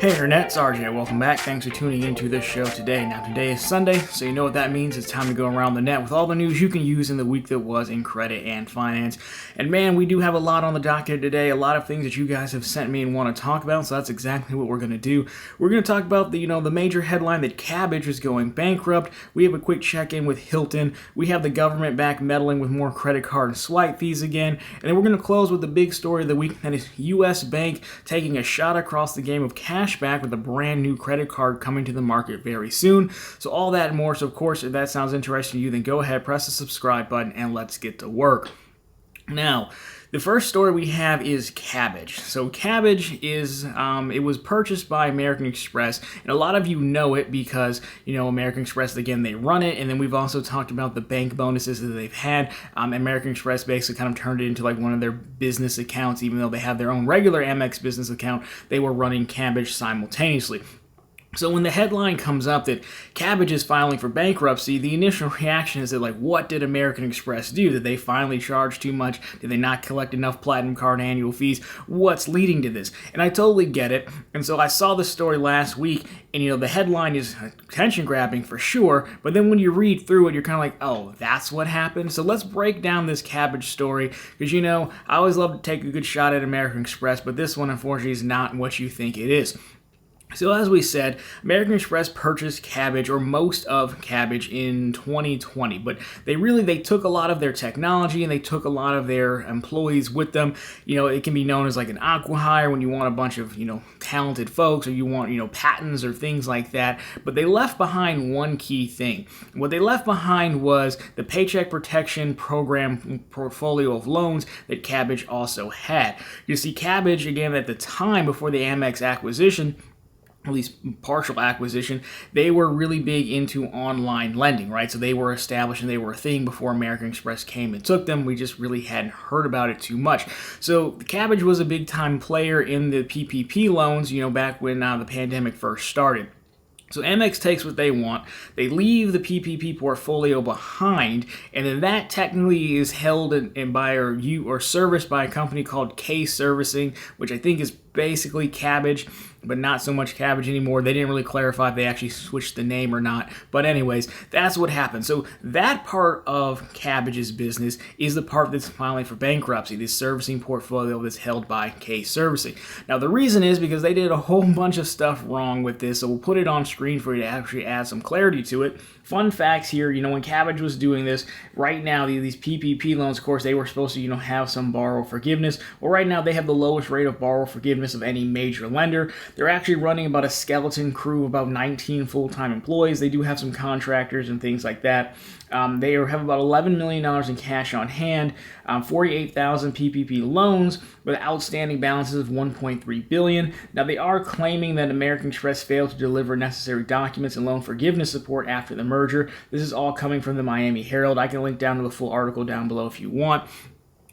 Hey Internet, it's RJ. Welcome back. Thanks for tuning into this show today. Now today is Sunday, so you know what that means. It's time to go around the net with all the news you can use in the week that was in credit and finance. And man, we do have a lot on the docket today, a lot of things that you guys have sent me and want to talk about, so that's exactly what we're going to do. We're going to talk about the major headline that Kabbage is going bankrupt. We have a quick check-in with Hilton. We have the government back meddling with more credit card and swipe fees again. And then we're going to close with the big story of the week, that is U.S. Bank taking a shot across the game of cash back with a brand new credit card coming to the market very soon. So all that and more. So of course, if that sounds interesting to you, then go ahead, press the subscribe button, and let's get to work. Now, the first story we have is Kabbage. So Kabbage is, it was purchased by American Express, and a lot of you know it because, American Express, again, they run it, and then we've also talked about the bank bonuses that they've had. American Express basically kind of turned it into like one of their business accounts, even though they have their own regular Amex business account, they were running Kabbage simultaneously. So when the headline comes up that Kabbage is filing for bankruptcy, the initial reaction is that, like, what did American Express do? Did they finally charge too much? Did they not collect enough Platinum Card annual fees? What's leading to this? And I totally get it. And so I saw the story last week, and, the headline is attention-grabbing for sure, but then when you read through it, you're kind of like, oh, that's what happened? So let's break down this Kabbage story, because, I always love to take a good shot at American Express, but this one, unfortunately, is not what you think it is. So as we said, American Express purchased Kabbage, or most of Kabbage, in 2020, but they took a lot of their technology and they took a lot of their employees with them. It can be known as like an acqui-hire when you want a bunch of, talented folks, or you want, patents or things like that, but they left behind one key thing. What they left behind was the Paycheck Protection Program portfolio of loans that Kabbage also had. You see, Kabbage, again, at the time before the Amex acquisition, at least partial acquisition, they were really big into online lending, right? So they were established and they were a thing before American Express came and took them. We just really hadn't heard about it too much. So Kabbage was a big time player in the PPP loans, back when the pandemic first started. So Amex takes what they want, they leave the PPP portfolio behind, and then that technically is held or serviced by a company called K Servicing, which I think is basically Kabbage, but not so much Kabbage anymore. They didn't really clarify if they actually switched the name or not. But anyways, that's what happened. So that part of Kabbage's business is the part that's filing for bankruptcy, this servicing portfolio that's held by K Servicing. Now the reason is because they did a whole bunch of stuff wrong with this, so we'll put it on screen for you to actually add some clarity to it. Fun facts here, when Kabbage was doing this, right now, these PPP loans, of course, they were supposed to, have some borrower forgiveness. Well, right now, they have the lowest rate of borrower forgiveness of any major lender. They're actually running about a skeleton crew of about 19 full-time employees. They do have some contractors and things like that. They have about $11 million in cash on hand, 48,000 PPP loans with outstanding balances of $1.3 billion. Now, they are claiming that American Express failed to deliver necessary documents and loan forgiveness support after the merger. This is all coming from the Miami Herald. I can link down to the full article down below if you want.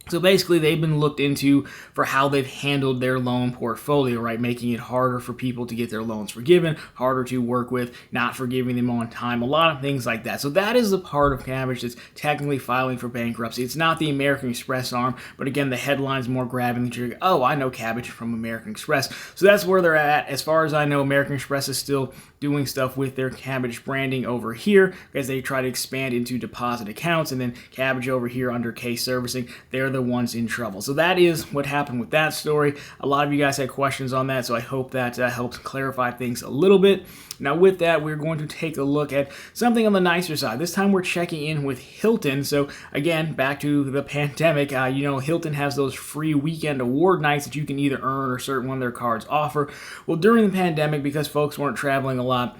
So basically, they've been looked into for how they've handled their loan portfolio, right? Making it harder for people to get their loans forgiven, harder to work with, not forgiving them on time, a lot of things like that. So that is the part of Kabbage that's technically filing for bankruptcy. It's not the American Express arm, but again, the headline's more grabbing that you're, oh, I know Kabbage from American Express. So that's where they're at. As far as I know, American Express is still doing stuff with their Kabbage branding over here as they try to expand into deposit accounts, and then Kabbage over here under K Servicing, they're the ones in trouble. So that is what happened with that story. A lot of you guys had questions on that, so I hope that helps clarify things a little bit. Now with that, we're going to take a look at something on the nicer side. This time we're checking in with Hilton. So again, back to the pandemic, Hilton has those free weekend award nights that you can either earn or certain one of their cards offer. Well, during the pandemic, because folks weren't traveling a lot,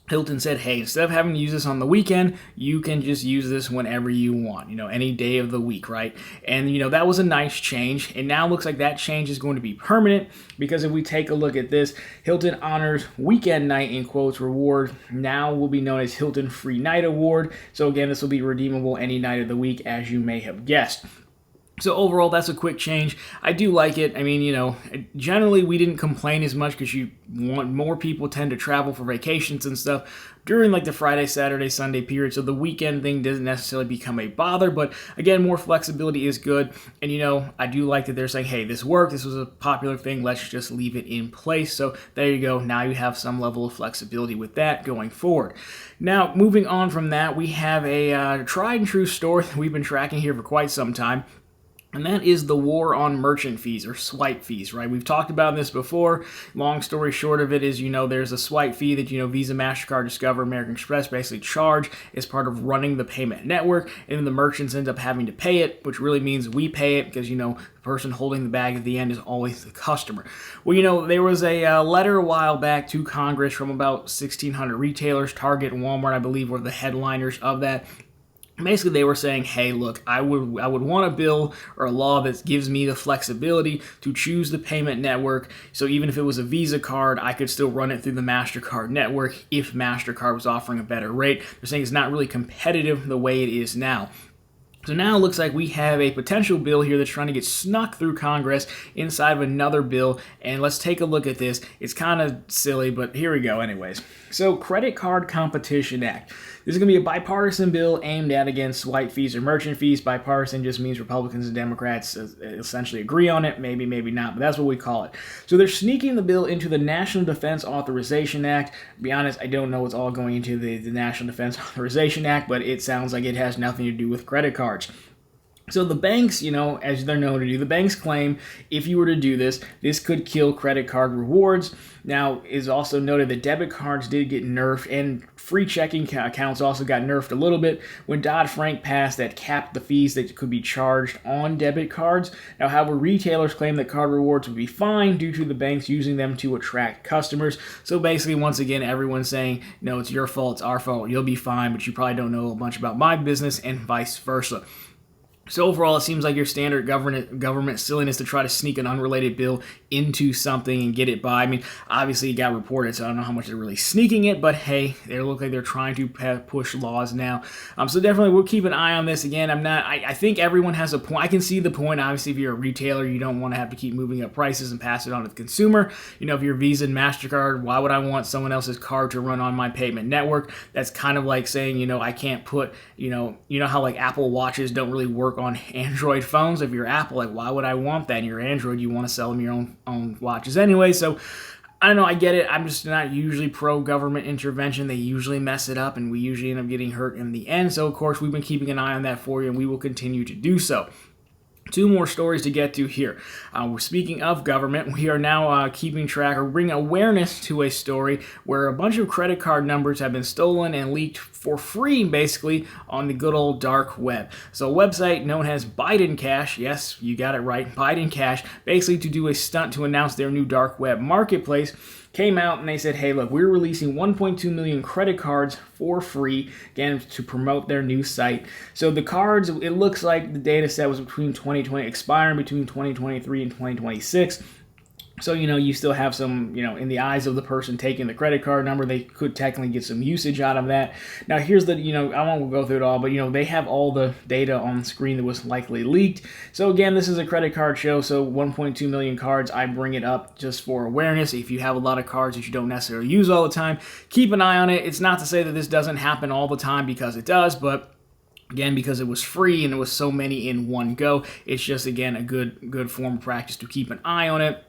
Hilton said, hey, instead of having to use this on the weekend, you can just use this whenever you want, any day of the week, right? And, that was a nice change. And now it looks like that change is going to be permanent, because if we take a look at this, Hilton Honors Weekend Night, in quotes, reward now will be known as Hilton Free Night Award. So again, this will be redeemable any night of the week, as you may have guessed. So overall, that's a quick change. I do like it. I mean, generally we didn't complain as much because more people tend to travel for vacations and stuff during like the Friday, Saturday, Sunday period. So the weekend thing doesn't necessarily become a bother. But again, more flexibility is good. And I do like that they're saying, hey, this worked. This was a popular thing. Let's just leave it in place. So there you go. Now you have some level of flexibility with that going forward. Now, moving on from that, we have a tried and true story that we've been tracking here for quite some time. And that is the war on merchant fees or swipe fees, right? We've talked about this before. Long story short of it is, there's a swipe fee that, Visa, MasterCard, Discover, American Express basically charge as part of running the payment network. And the merchants end up having to pay it, which really means we pay it because, the person holding the bag at the end is always the customer. Well, there was a letter a while back to Congress from about 1,600 retailers. Target and Walmart, I believe, were the headliners of that. Basically, they were saying, hey, look, I would want a bill or a law that gives me the flexibility to choose the payment network. So even if it was a Visa card, I could still run it through the MasterCard network if MasterCard was offering a better rate. They're saying it's not really competitive the way it is now. So now it looks like we have a potential bill here that's trying to get snuck through Congress inside of another bill. And let's take a look at this. It's kind of silly, but here we go anyways. So Credit Card Competition Act. This is going to be a bipartisan bill aimed at, again, swipe fees or merchant fees. Bipartisan just means Republicans and Democrats essentially agree on it. Maybe, maybe not, but that's what we call it. So they're sneaking the bill into the National Defense Authorization Act. To be honest, I don't know what's all going into the National Defense Authorization Act, but it sounds like it has nothing to do with credit cards. So the banks, as they're known to do, the banks claim if you were to do this, this could kill credit card rewards. Now, it's also noted that debit cards did get nerfed, and free checking accounts also got nerfed a little bit when Dodd-Frank passed that capped the fees that could be charged on debit cards. Now, however, retailers claim that card rewards would be fine due to the banks using them to attract customers. So basically, once again, everyone's saying, no, it's your fault, it's our fault, you'll be fine, but you probably don't know a bunch about my business, and vice versa. So overall, it seems like your standard government silliness to try to sneak an unrelated bill into something and get it by. I mean, obviously it got reported, so I don't know how much they're really sneaking it, but hey, they look like they're trying to push laws now. So definitely we'll keep an eye on this. Again, I think everyone has a point. I can see the point. Obviously, if you're a retailer, you don't want to have to keep moving up prices and pass it on to the consumer. If you're Visa and MasterCard, why would I want someone else's card to run on my payment network? That's kind of like saying, I can't put, how like Apple Watches don't really work on Android phones. If you're Apple, like, why would I want that? And you're Android, you want to sell them your own watches anyway. So I don't know, I get it. I'm just not usually pro-government intervention. They usually mess it up, and we usually end up getting hurt in the end. So, of course, we've been keeping an eye on that for you, and we will continue to do so. Two more stories to get to here. Speaking of government, we are now keeping track or bringing awareness to a story where a bunch of credit card numbers have been stolen and leaked for free, basically, on the good old dark web. So a website known as Biden Cash, yes, you got it right, Biden Cash, basically to do a stunt to announce their new dark web marketplace, came out and they said, hey, look, we're releasing 1.2 million credit cards for free, again, to promote their new site. So the cards, it looks like the data set was expiring between 2023 and 2026. So, you still have some, in the eyes of the person taking the credit card number, they could technically get some usage out of that. Now, here's the, I won't go through it all, but, they have all the data on the screen that was likely leaked. So, again, this is a credit card show, so 1.2 million cards, I bring it up just for awareness. If you have a lot of cards that you don't necessarily use all the time, keep an eye on it. It's not to say that this doesn't happen all the time, because it does, but again, because it was free and it was so many in one go, it's just, again, a good form of practice to keep an eye on it.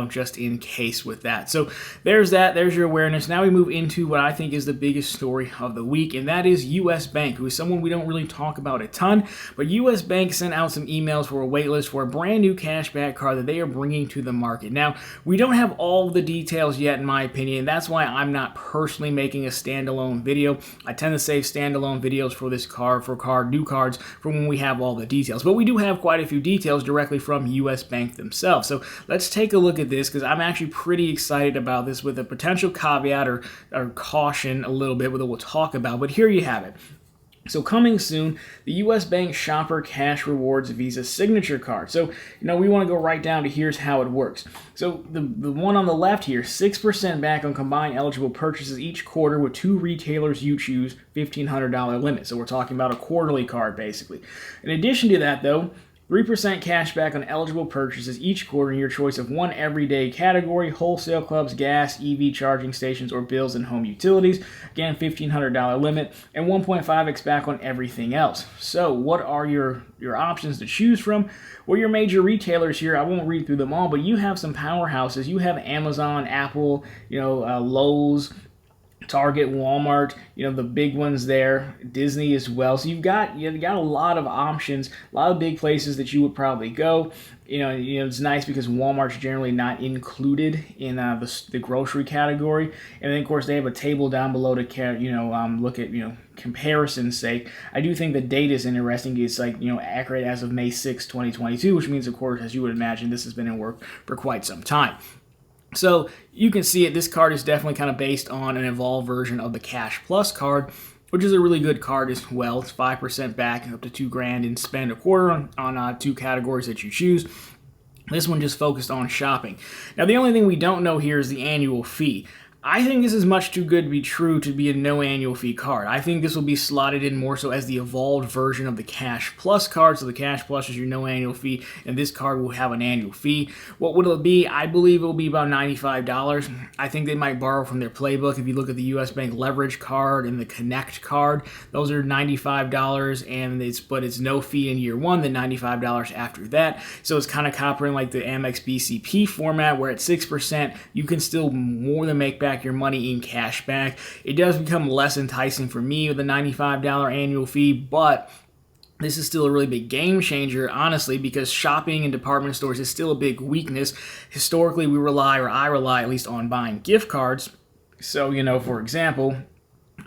Just in case with that. So there's that. There's your awareness. Now we move into what I think is the biggest story of the week, and that is U.S. Bank, who is someone we don't really talk about a ton, but U.S. Bank sent out some emails for a waitlist for a brand new cashback card that they are bringing to the market. Now, we don't have all the details yet, in my opinion. That's why I'm not personally making a standalone video. I tend to save standalone videos for this card, new cards, for when we have all the details. But we do have quite a few details directly from U.S. Bank themselves. So let's take a look at this, because I'm actually pretty excited about this, with a potential caveat or caution a little bit, that we'll talk about. But here you have it. So coming soon, the U.S. Bank Shopper Cash Rewards Visa Signature Card. So, we want to go right down to here's how it works. So the one on the left here, 6% back on combined eligible purchases each quarter with 2 retailers you choose, $1,500 limit. So we're talking about a quarterly card, basically. In addition to that, though, 3% cash back on eligible purchases each quarter in your choice of one everyday category: wholesale clubs, gas, EV charging stations, or bills and home utilities. Again, $1,500 limit, and 1.5x back on everything else. So what are your options to choose from? Well, your major retailers here, I won't read through them all, but you have some powerhouses. You have Amazon, Apple, Lowe's, Target, Walmart, the big ones there, Disney as well. So you've got a lot of options, a lot of big places that you would probably go. It's nice because Walmart's generally not included in the grocery category. And then of course they have a table down below to look at comparison's sake. I do think the data is interesting. It's accurate as of May 6, 2022, which means of course, as you would imagine, this has been in work for quite some time. So you can see it. This card is definitely kind of based on an evolved version of the Cash Plus card, which is a really good card as well. It's 5% back, up to $2,000, and spend a quarter on two categories that you choose. This one just focused on shopping. Now, the only thing we don't know here is the annual fee. I think this is much too good to be true to be a no annual fee card. I think this will be slotted in more so as the evolved version of the Cash Plus card. So the Cash Plus is your no annual fee, and this card will have an annual fee. What will it be? I believe it will be about $95. I think they might borrow from their playbook. If you look at the U.S. Bank Leverage card and the Connect card, those are $95, but it's no fee in year one, then $95 after that. So it's kind of copying like the Amex BCP format, where at 6%, you can still more than make back your money in cash back. It does become less enticing for me with a $95 annual fee, but this is still a really big game changer, honestly, because shopping in department stores is still a big weakness. Historically, I rely at least on buying gift cards. So, for example,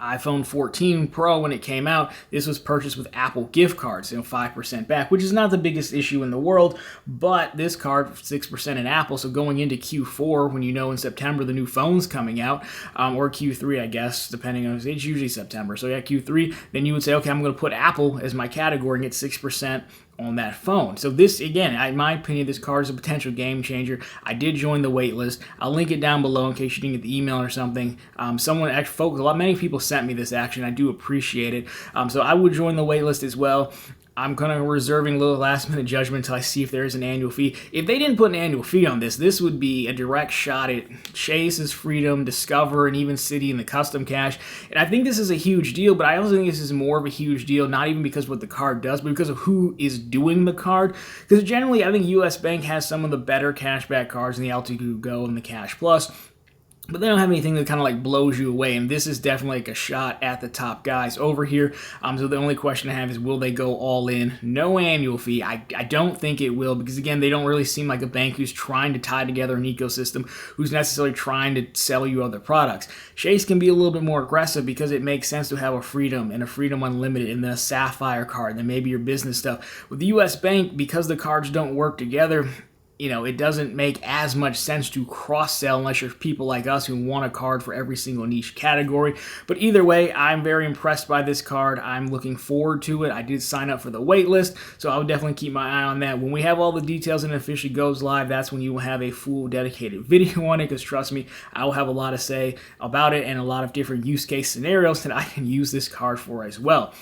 iPhone 14 Pro, when it came out, this was purchased with Apple gift cards, 5% back, which is not the biggest issue in the world, but this card, 6% in Apple, so going into Q4, when in September the new phone's coming out, or Q3, I guess, depending on, it's usually September, so yeah, Q3, then you would say, okay, I'm going to put Apple as my category and get 6% on that phone. So this, again, in my opinion, this card is a potential game changer. I did join the wait list. I'll link it down below in case you didn't get the email or something. Many people sent me this action. I do appreciate it. So I would join the wait list as well. I'm kind of reserving a little last minute judgment until I see if there is an annual fee. If they didn't put an annual fee on this would be a direct shot at Chase's Freedom, Discover, and even Citi and the Custom Cash. And I think this is a huge deal, but I also think this is more of a huge deal, not even because of what the card does, but because of who is doing the card. Because generally, I think U.S. Bank has some of the better cashback cards in the L2 Go and the Cash Plus. But they don't have anything that kind of blows you away, and this is definitely a shot at the top guys over here. So the only question I have is, will they go all in? No annual fee. I don't think it will, because again, they don't really seem like a bank who's trying to tie together an ecosystem, who's necessarily trying to sell you other products. Chase can be a little bit more aggressive because it makes sense to have a Freedom and a Freedom Unlimited and then a Sapphire card, and then maybe your business stuff. With the U.S. Bank, because the cards don't work together, it doesn't make as much sense to cross-sell unless you're people like us who want a card for every single niche category. But either way, I'm very impressed by this card. I'm looking forward to it. I did sign up for the wait list, so I would definitely keep my eye on that. When we have all the details and it officially goes live, that's when you will have a full dedicated video on it, because trust me, I will have a lot to say about it and a lot of different use case scenarios that I can use this card for as well.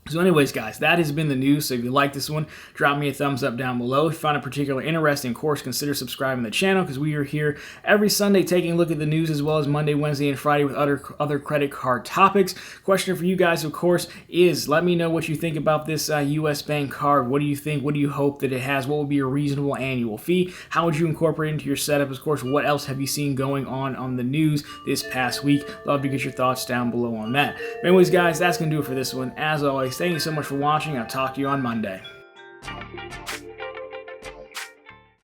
So anyways, guys, that has been the news. So if you like this one, drop me a thumbs up down below. If you find it particularly interesting, of course, consider subscribing to the channel, because we are here every Sunday taking a look at the news, as well as Monday, Wednesday, and Friday with other credit card topics. Question for you guys, of course, is let me know what you think about this U.S. Bank card. What do you think? What do you hope that it has? What would be a reasonable annual fee? How would you incorporate it into your setup? Of course, what else have you seen going on the news this past week? Love to get your thoughts down below on that. But anyways, guys, that's going to do it for this one. As always, thank you so much for watching. I'll talk to you on Monday.